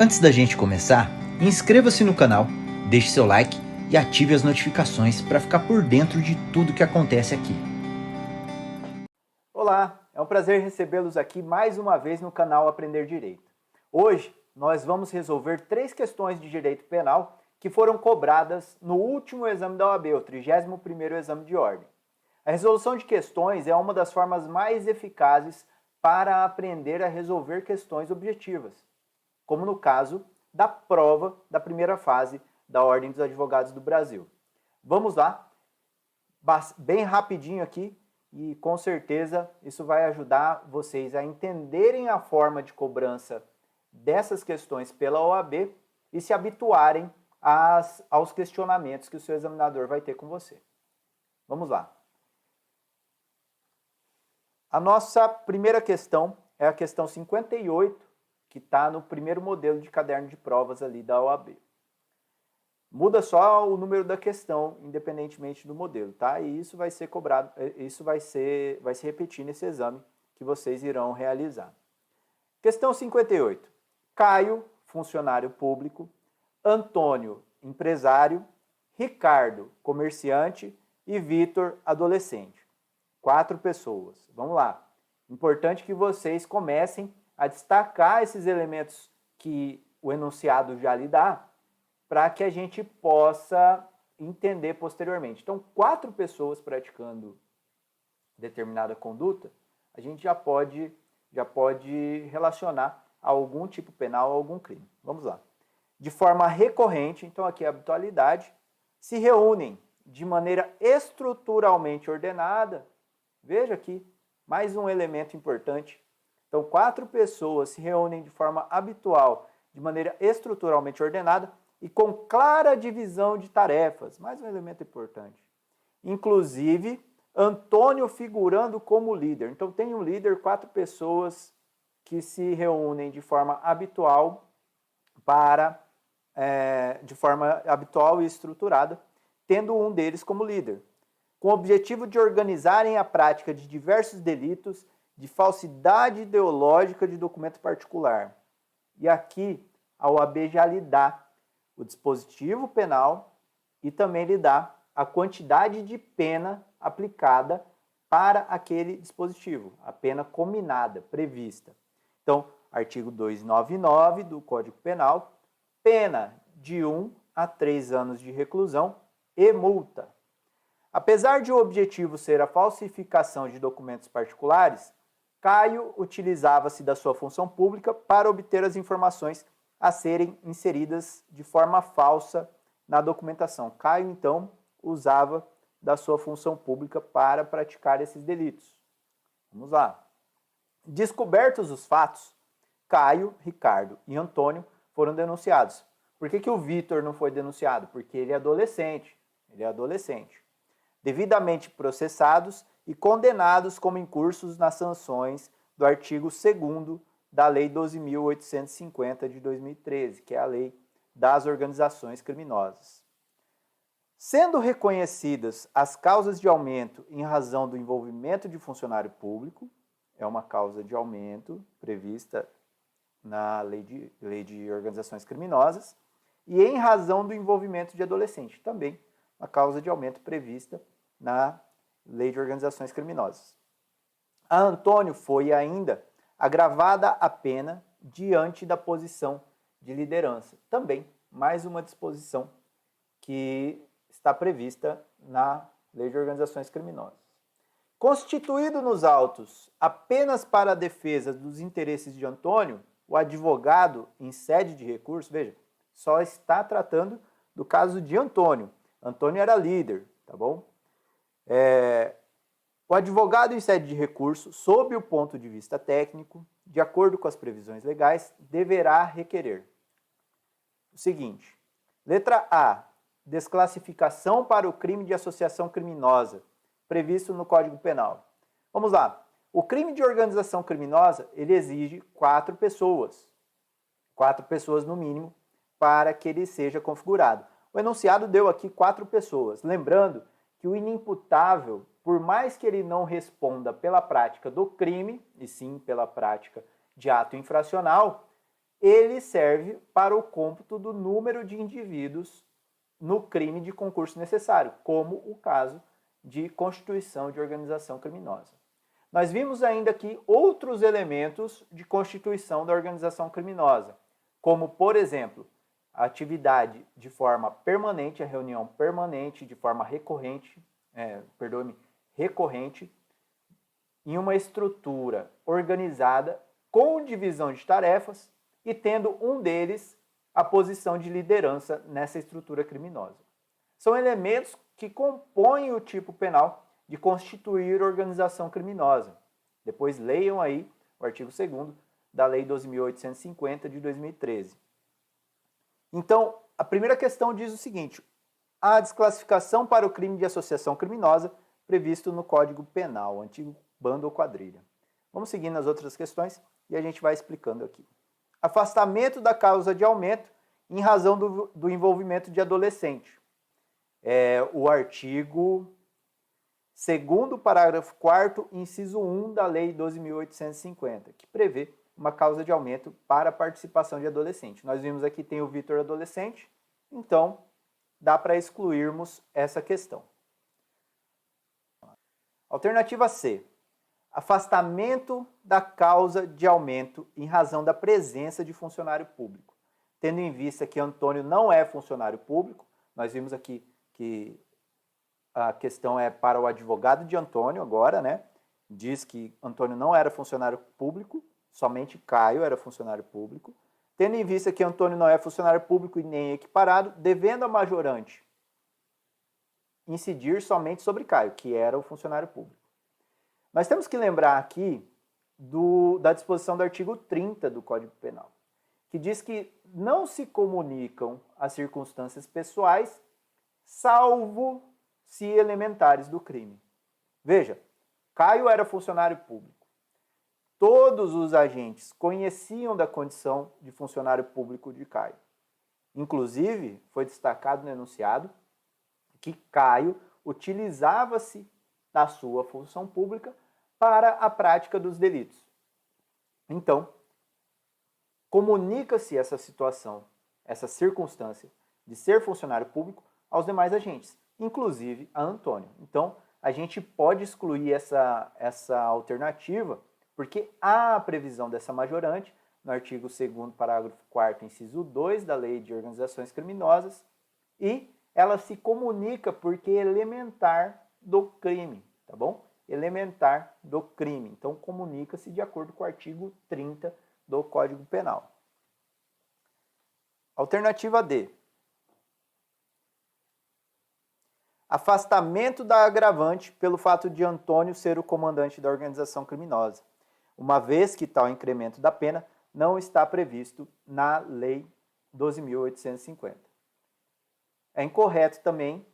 Antes da gente começar, inscreva-se no canal, deixe seu like e ative as notificações para ficar por dentro de tudo que acontece aqui. Olá, é um prazer recebê-los aqui mais uma vez no canal Aprender Direito. Hoje nós vamos resolver 3 questões de direito penal que foram cobradas no último exame da OAB, o 31º exame de ordem. A resolução de questões é uma das formas mais eficazes para aprender a resolver questões objetivas, como no caso da prova da primeira fase da Ordem dos Advogados do Brasil. Vamos lá, bem rapidinho aqui, e com certeza isso vai ajudar vocês a entenderem a forma de cobrança dessas questões pela OAB e se habituarem aos questionamentos que o seu examinador vai ter com você. Vamos lá. A nossa primeira questão é a questão 58, que está no primeiro modelo de caderno de provas ali da OAB. Muda só o número da questão, independentemente do modelo, tá? E isso vai ser cobrado, isso vai se repetir nesse exame que vocês irão realizar. Questão 58. Caio, funcionário público, Antônio, empresário, Ricardo, comerciante e Vitor, adolescente. 4 pessoas. Vamos lá. Importante que vocês comecem a destacar esses elementos que o enunciado já lhe dá, para que a gente possa entender posteriormente. Então, 4 pessoas praticando determinada conduta, a gente já pode relacionar a algum tipo penal, a algum crime. Vamos lá. De forma recorrente, então aqui é a habitualidade, se reúnem de maneira estruturalmente ordenada. Veja aqui, mais um elemento importante. Então, 4 pessoas se reúnem de forma habitual, de maneira estruturalmente ordenada e com clara divisão de tarefas. Mais um elemento importante. Inclusive, Antônio figurando como líder. Então, tem um líder, 4 pessoas que se reúnem de forma habitual e estruturada, tendo um deles como líder, com o objetivo de organizarem a prática de diversos delitos de falsidade ideológica de documento particular. E aqui a OAB já lhe dá o dispositivo penal e também lhe dá a quantidade de pena aplicada para aquele dispositivo, a pena cominada, prevista. Então, artigo 299 do Código Penal, pena de 1 a 3 anos de reclusão e multa. Apesar de o objetivo ser a falsificação de documentos particulares, Caio utilizava-se da sua função pública para obter as informações a serem inseridas de forma falsa na documentação. Caio, então, usava da sua função pública para praticar esses delitos. Vamos lá. Descobertos os fatos, Caio, Ricardo e Antônio foram denunciados. Por que o Vitor não foi denunciado? Porque ele é adolescente. Devidamente processados e condenados como incursos nas sanções do artigo 2º da Lei 12.850 de 2013, que é a Lei das Organizações Criminosas. Sendo reconhecidas as causas de aumento em razão do envolvimento de funcionário público, é uma causa de aumento prevista na Lei de Organizações Criminosas, e em razão do envolvimento de adolescente, também uma causa de aumento prevista na Lei de Organizações Criminosas. A Antônio foi ainda agravada a pena diante da posição de liderança. Também, mais uma disposição que está prevista na Lei de Organizações Criminosas. Constituído nos autos apenas para a defesa dos interesses de Antônio, o advogado em sede de recurso, veja, só está tratando do caso de Antônio. Antônio era líder, tá bom? O advogado em sede de recurso, sob o ponto de vista técnico, de acordo com as previsões legais, deverá requerer o seguinte: letra A, desclassificação para o crime de associação criminosa, previsto no Código Penal. Vamos lá. O crime de organização criminosa, ele exige 4 pessoas. 4 pessoas no mínimo para que ele seja configurado. O enunciado deu aqui 4 pessoas. Lembrando que o inimputável, por mais que ele não responda pela prática do crime, e sim pela prática de ato infracional, ele serve para o cômputo do número de indivíduos no crime de concurso necessário, como o caso de constituição de organização criminosa. Nós vimos ainda aqui outros elementos de constituição da organização criminosa, como, por exemplo, a atividade de forma permanente, a reunião permanente, de forma recorrente, recorrente, em uma estrutura organizada com divisão de tarefas e tendo um deles a posição de liderança nessa estrutura criminosa. São elementos que compõem o tipo penal de constituir organização criminosa. Depois leiam aí o artigo 2º da Lei 12.850 de 2013. Então, a primeira questão diz o seguinte: a desclassificação para o crime de associação criminosa previsto no Código Penal, o antigo bando ou quadrilha. Vamos seguir nas outras questões e a gente vai explicando aqui. Afastamento da causa de aumento em razão do envolvimento de adolescente. O artigo 2º, parágrafo 4º, inciso 1 da Lei 12.850, que prevê uma causa de aumento para a participação de adolescente. Nós vimos aqui tem o Vitor adolescente, então dá para excluirmos essa questão. Alternativa C. Afastamento da causa de aumento em razão da presença de funcionário público. Tendo em vista que Antônio não é funcionário público, nós vimos aqui que a questão é para o advogado de Antônio agora, né? Diz que Antônio não era funcionário público, somente Caio era funcionário público. Tendo em vista que Antônio não é funcionário público e nem equiparado, devendo a majorante incidir somente sobre Caio, que era o funcionário público. Nós temos que lembrar aqui da disposição do artigo 30 do Código Penal, que diz que não se comunicam as circunstâncias pessoais, salvo se elementares do crime. Veja, Caio era funcionário público. Todos os agentes conheciam da condição de funcionário público de Caio. Inclusive, foi destacado no enunciado que Caio utilizava-se da sua função pública para a prática dos delitos. Então, comunica-se essa situação, essa circunstância de ser funcionário público aos demais agentes, inclusive a Antônio. Então, a gente pode excluir essa alternativa, porque há a previsão dessa majorante no artigo 2º, parágrafo 4º, inciso 2 da Lei de Organizações Criminosas, e ela se comunica porque é elementar do crime, tá bom? Elementar do crime. Então, comunica-se de acordo com o artigo 30 do Código Penal. Alternativa D. Afastamento da agravante pelo fato de Antônio ser o comandante da organização criminosa, uma vez que tal incremento da pena não está previsto na Lei 12.850. É incorreto também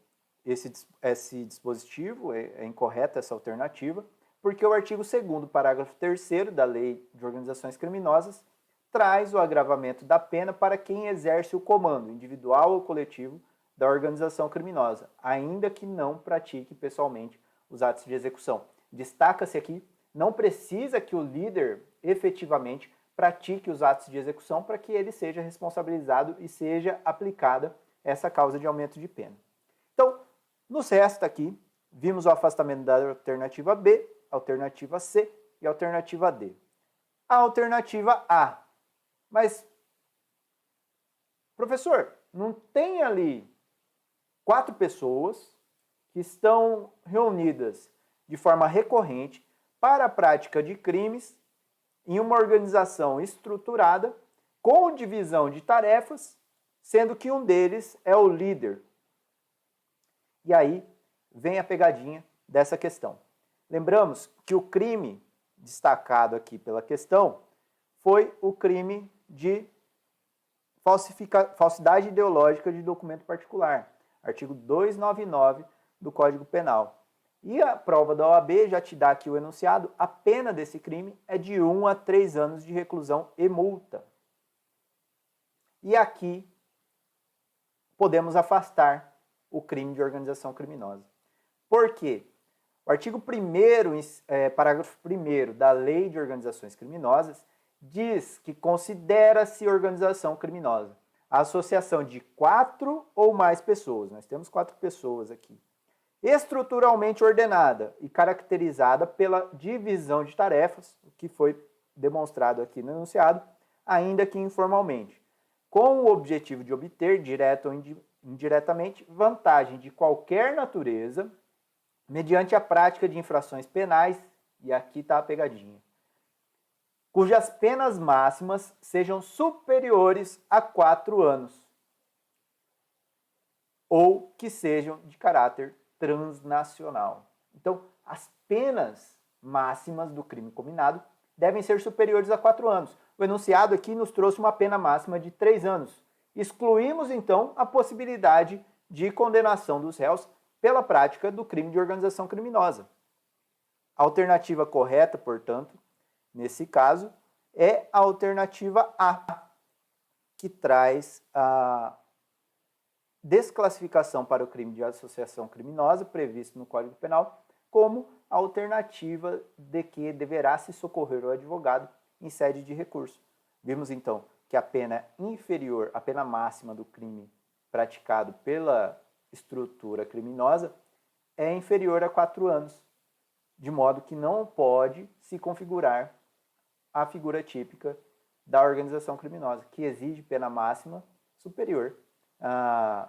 esse dispositivo, é incorreta essa alternativa, porque o artigo 2º, parágrafo 3º da Lei de Organizações Criminosas traz o agravamento da pena para quem exerce o comando, individual ou coletivo, da organização criminosa, ainda que não pratique pessoalmente os atos de execução. Destaca-se aqui, não precisa que o líder efetivamente pratique os atos de execução para que ele seja responsabilizado e seja aplicada essa causa de aumento de pena. Então, nos resta aqui, vimos o afastamento da alternativa B, alternativa C e alternativa D. A alternativa A. Mas, professor, não tem ali 4 pessoas que estão reunidas de forma recorrente para a prática de crimes em uma organização estruturada com divisão de tarefas, sendo que um deles é o líder. E aí vem a pegadinha dessa questão. Lembramos que o crime destacado aqui pela questão foi o crime de falsidade ideológica de documento particular, artigo 299 do Código Penal. E a prova da OAB já te dá aqui o enunciado, a pena desse crime é de 1 a 3 anos de reclusão e multa. E aqui podemos afastar o crime de organização criminosa. Por quê? O artigo 1º, parágrafo 1º da Lei de Organizações Criminosas, diz que considera-se organização criminosa a associação de 4 ou mais pessoas. Nós temos 4 pessoas aqui. Estruturalmente ordenada e caracterizada pela divisão de tarefas, o que foi demonstrado aqui no enunciado, ainda que informalmente, com o objetivo de obter, direto ou indiretamente, vantagem de qualquer natureza, mediante a prática de infrações penais, e aqui está a pegadinha, cujas penas máximas sejam superiores a 4 anos, ou que sejam de caráter transnacional. Então, as penas máximas do crime combinado devem ser superiores a 4 anos. O enunciado aqui nos trouxe uma pena máxima de 3 anos. Excluímos, então, a possibilidade de condenação dos réus pela prática do crime de organização criminosa. A alternativa correta, portanto, nesse caso, é a alternativa A, que traz a desclassificação para o crime de associação criminosa previsto no Código Penal como alternativa de que deverá se socorrer o advogado em sede de recurso. Vimos então que a pena inferior, a pena máxima do crime praticado pela estrutura criminosa é inferior a 4 anos, de modo que não pode se configurar a figura típica da organização criminosa, que exige pena máxima superior a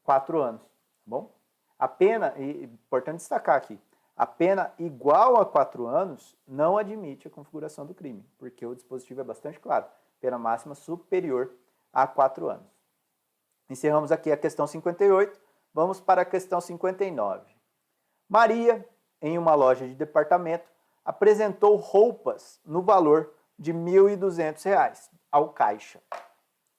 4 anos. Tá bom? A pena, e importante destacar aqui, a pena igual a 4 anos não admite a configuração do crime, porque o dispositivo é bastante claro. Pena máxima superior a 4 anos. Encerramos aqui a questão 58, vamos para a questão 59. Maria, em uma loja de departamento, apresentou roupas no valor de R$ 1.200 ao caixa,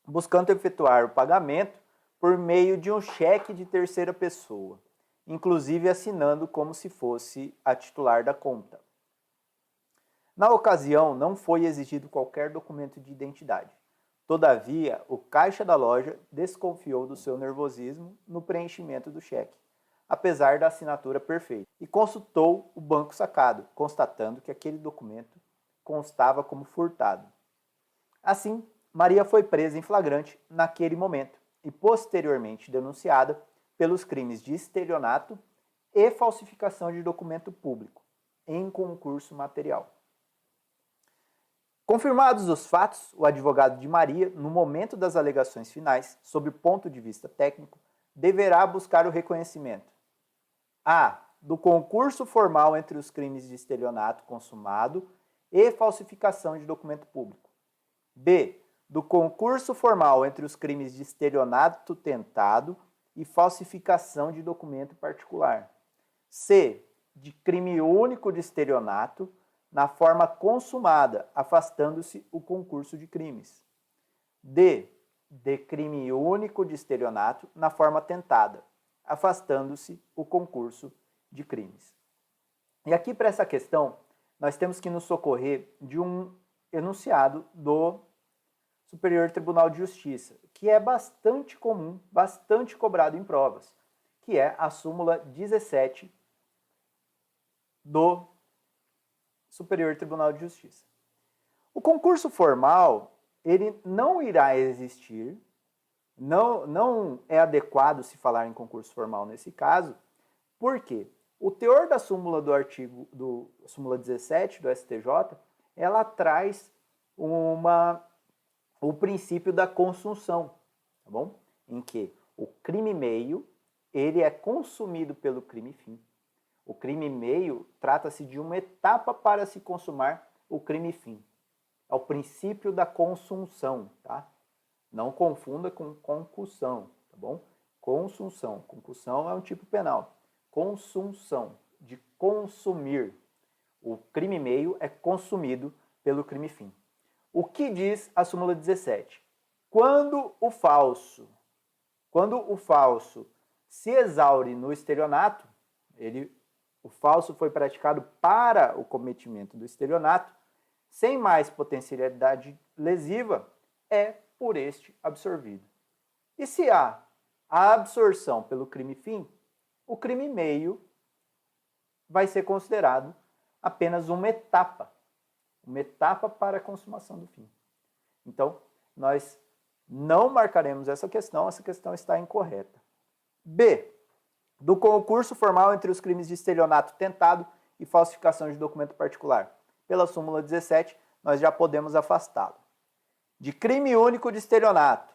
buscando efetuar o pagamento por meio de um cheque de terceira pessoa, inclusive assinando como se fosse a titular da conta. Na ocasião, não foi exigido qualquer documento de identidade. Todavia, o caixa da loja desconfiou do seu nervosismo no preenchimento do cheque, apesar da assinatura perfeita, e consultou o banco sacado, constatando que aquele documento constava como furtado. Assim, Maria foi presa em flagrante naquele momento e posteriormente denunciada pelos crimes de estelionato e falsificação de documento público em concurso material. Confirmados os fatos, o advogado de Maria, no momento das alegações finais, sob o ponto de vista técnico, deverá buscar o reconhecimento a. do concurso formal entre os crimes de estelionato consumado e falsificação de documento público. B. do concurso formal entre os crimes de estelionato tentado e falsificação de documento particular. C. de crime único de estelionato na forma consumada, afastando-se o concurso de crimes. D. de crime único de estelionato na forma tentada, afastando-se o concurso de crimes. E aqui, para essa questão, nós temos que nos socorrer de um enunciado do Superior Tribunal de Justiça, que é bastante comum, bastante cobrado em provas, que é a súmula 17 do Superior Tribunal de Justiça. O concurso formal, ele não irá existir, não é adequado se falar em concurso formal nesse caso, porque o teor da súmula do súmula 17 do STJ, ela traz o princípio da consunção, tá bom? Em que o crime meio, ele é consumido pelo crime fim. O crime meio trata-se de uma etapa para se consumar o crime fim. É o princípio da consunção, tá? Não confunda com concussão, tá bom? Consunção. Concussão é um tipo penal. Consunção, de consumir. O crime meio é consumido pelo crime fim. O que diz a súmula 17? Quando o falso se exaure no estelionato, o falso foi praticado para o cometimento do estelionato, sem mais potencialidade lesiva, é por este absorvido. E se há a absorção pelo crime fim, o crime meio vai ser considerado apenas uma etapa uma etapa para a consumação do fim. Então, nós não marcaremos essa questão está incorreta. B. Do concurso formal entre os crimes de estelionato tentado e falsificação de documento particular. Pela súmula 17, nós já podemos afastá-lo. De crime único de estelionato,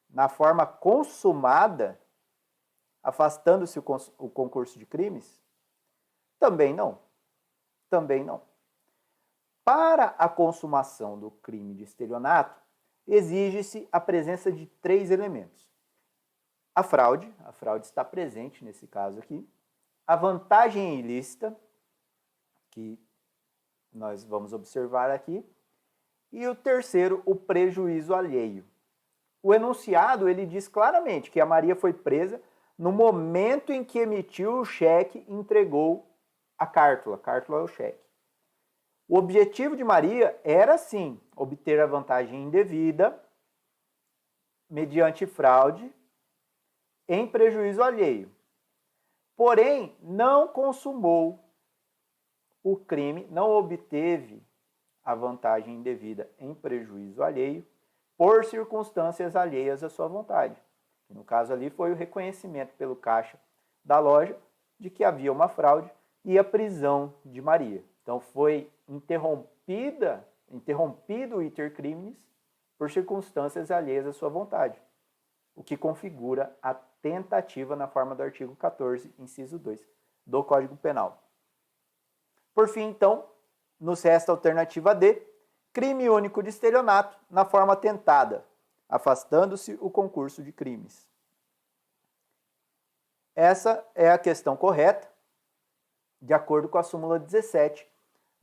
na forma consumada, afastando-se o concurso de crimes? Também não. Também não. Para a consumação do crime de estelionato, exige-se a presença de 3 elementos. A fraude está presente nesse caso aqui. A vantagem ilícita, que nós vamos observar aqui. E o terceiro, o prejuízo alheio. O enunciado, ele diz claramente que a Maria foi presa no momento em que emitiu o cheque e entregou a cártula. A cártula é o cheque. O objetivo de Maria era, sim, obter a vantagem indevida mediante fraude em prejuízo alheio. Porém, não consumou o crime, não obteve a vantagem indevida em prejuízo alheio por circunstâncias alheias à sua vontade. No caso ali foi o reconhecimento pelo caixa da loja de que havia uma fraude e a prisão de Maria. Então foi interrompido o iter criminis por circunstâncias alheias à sua vontade, o que configura a tentativa na forma do artigo 14, inciso 2 do Código Penal. Por fim, então, nos resta a alternativa D, crime único de estelionato na forma tentada, afastando-se o concurso de crimes. Essa é a questão correta, de acordo com a súmula 17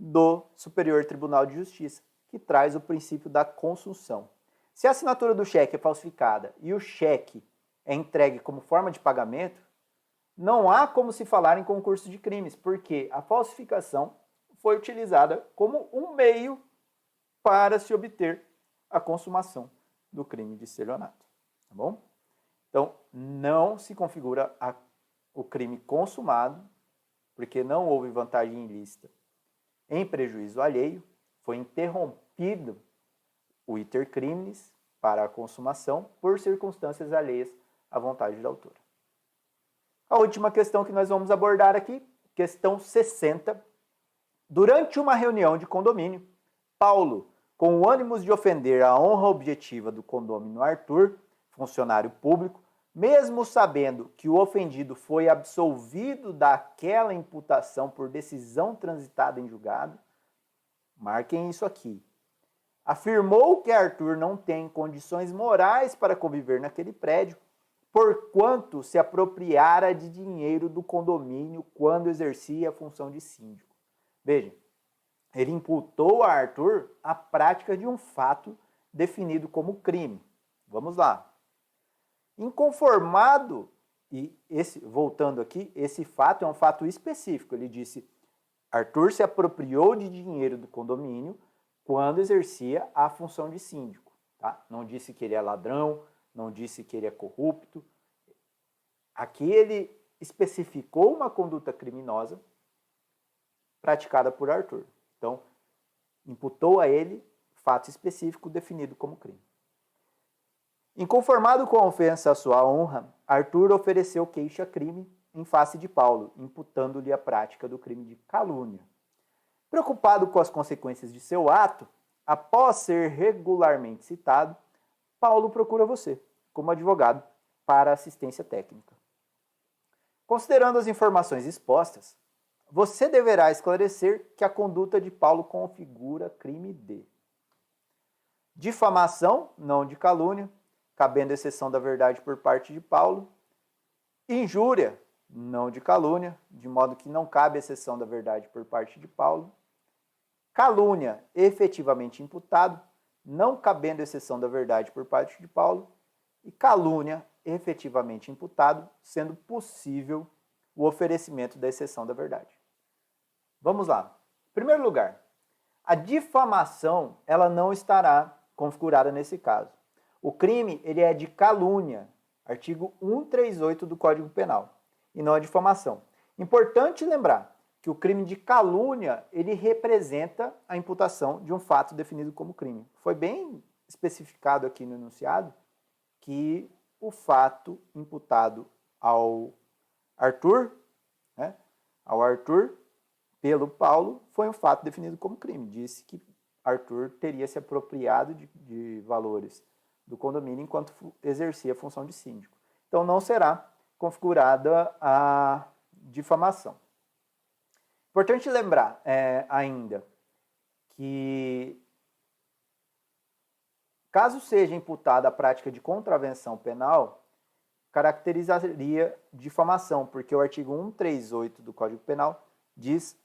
do Superior Tribunal de Justiça, que traz o princípio da consunção. Se a assinatura do cheque é falsificada e o cheque é entregue como forma de pagamento, não há como se falar em concurso de crimes, porque a falsificação foi utilizada como um meio para se obter a consumação do crime de estelionato. Tá bom? Então, não se configura o crime consumado, porque não houve vantagem ilícita em prejuízo alheio, foi interrompido o iter criminis para a consumação por circunstâncias alheias à vontade da autora. A última questão que nós vamos abordar aqui, questão 60. Durante uma reunião de condomínio, Paulo, com o ânimo de ofender a honra objetiva do condômino Arthur, funcionário público, mesmo sabendo que o ofendido foi absolvido daquela imputação por decisão transitada em julgado, marquem isso aqui, afirmou que Arthur não tem condições morais para conviver naquele prédio, porquanto se apropriara de dinheiro do condomínio quando exercia a função de síndico. Vejam, ele imputou a Arthur a prática de um fato definido como crime. Vamos lá. Inconformado, voltando aqui, esse fato é um fato específico. Ele disse, Arthur se apropriou de dinheiro do condomínio quando exercia a função de síndico. Tá? Não disse que ele é ladrão, não disse que ele é corrupto. Aqui ele especificou uma conduta criminosa praticada por Arthur. Então, imputou a ele fato específico definido como crime. Inconformado com a ofensa à sua honra, Arthur ofereceu queixa-crime em face de Paulo, imputando-lhe a prática do crime de calúnia. Preocupado com as consequências de seu ato, após ser regularmente citado, Paulo procura você, como advogado, para assistência técnica. Considerando as informações expostas, você deverá esclarecer que a conduta de Paulo configura crime de difamação, não de calúnia, cabendo exceção da verdade por parte de Paulo, injúria, não de calúnia, de modo que não cabe exceção da verdade por parte de Paulo, calúnia, efetivamente imputado, não cabendo exceção da verdade por parte de Paulo, e calúnia, efetivamente imputado, sendo possível o oferecimento da exceção da verdade. Vamos lá. Em primeiro lugar, a difamação ela não estará configurada nesse caso. O crime ele é de calúnia, artigo 138 do Código Penal, e não a difamação. Importante lembrar que o crime de calúnia, ele representa a imputação de um fato definido como crime. Foi bem especificado aqui no enunciado que o fato imputado ao Arthur, né, pelo Paulo, foi um fato definido como crime. Disse que Arthur teria se apropriado de valores do condomínio enquanto exercia a função de síndico. Então, não será configurada a difamação. Importante lembrar ainda que, caso seja imputada a prática de contravenção penal, caracterizaria difamação, porque o artigo 138 do Código Penal diz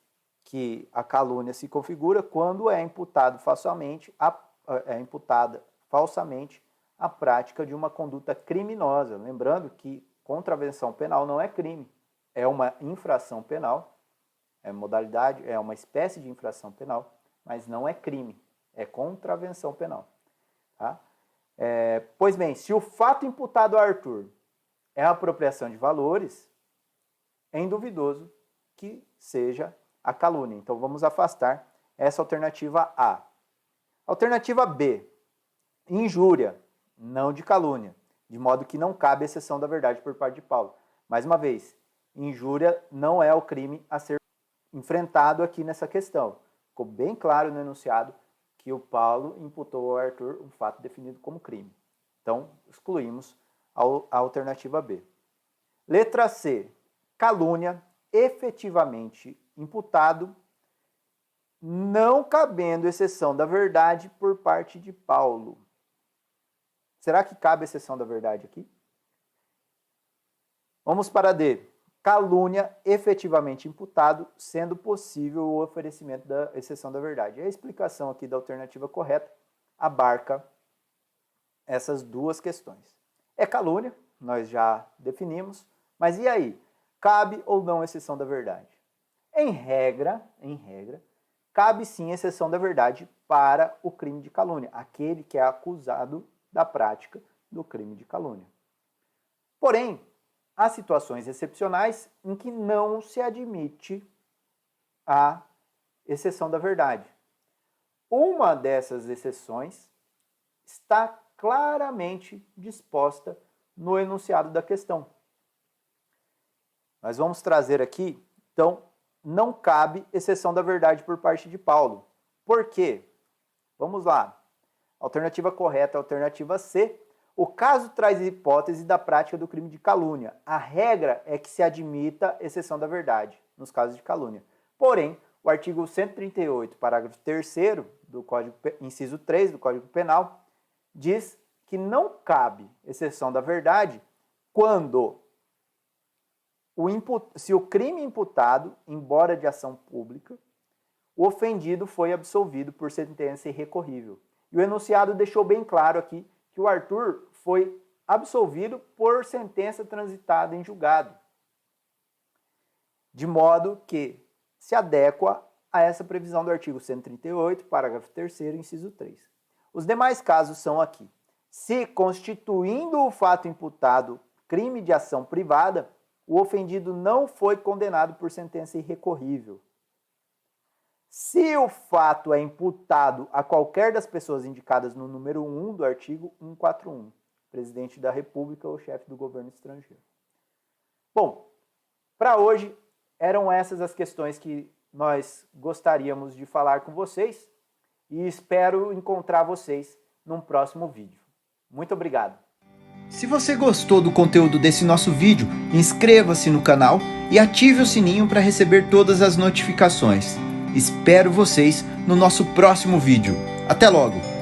que a calúnia se configura quando é imputada falsamente a prática de uma conduta criminosa. Lembrando que contravenção penal não é crime, é uma infração penal, é uma espécie de infração penal, mas não é crime, é contravenção penal. Tá? Pois bem, se o fato imputado a Arthur é a apropriação de valores, é induvidoso que seja a calúnia. Então, vamos afastar essa alternativa A. Alternativa B, injúria, não de calúnia, de modo que não cabe exceção da verdade por parte de Paulo. Mais uma vez, injúria não é o crime a ser enfrentado aqui nessa questão. Ficou bem claro no enunciado que o Paulo imputou ao Arthur um fato definido como crime. Então, excluímos a alternativa B. Letra C, calúnia, efetivamente imputado, não cabendo exceção da verdade por parte de Paulo. Será que cabe exceção da verdade aqui? Vamos para D. Calúnia efetivamente imputado, sendo possível o oferecimento da exceção da verdade. A explicação aqui da alternativa correta abarca essas duas questões. É calúnia, nós já definimos, mas e aí? Cabe ou não exceção da verdade? Em regra, cabe sim exceção da verdade para o crime de calúnia, aquele que é acusado da prática do crime de calúnia. Porém, há situações excepcionais em que não se admite a exceção da verdade. Uma dessas exceções está claramente disposta no enunciado da questão. Nós vamos trazer aqui, então, não cabe exceção da verdade por parte de Paulo. Por quê? Vamos lá. Alternativa correta, alternativa C. O caso traz hipótese da prática do crime de calúnia. A regra é que se admita exceção da verdade nos casos de calúnia. Porém, o artigo 138, parágrafo 3º do Código, inciso 3 do Código Penal, diz que não cabe exceção da verdade quando se o crime imputado, embora de ação pública, o ofendido foi absolvido por sentença irrecorrível. E o enunciado deixou bem claro aqui que o Arthur foi absolvido por sentença transitada em julgado, de modo que se adequa a essa previsão do artigo 138, parágrafo 3º, inciso 3. Os demais casos são aqui. Se constituindo o fato imputado crime de ação privada, o ofendido não foi condenado por sentença irrecorrível. Se o fato é imputado a qualquer das pessoas indicadas no número 1 do artigo 141, presidente da República ou chefe do governo estrangeiro. Bom, para hoje eram essas as questões que nós gostaríamos de falar com vocês e espero encontrar vocês num próximo vídeo. Muito obrigado. Se você gostou do conteúdo desse nosso vídeo, inscreva-se no canal e ative o sininho para receber todas as notificações. Espero vocês no nosso próximo vídeo. Até logo!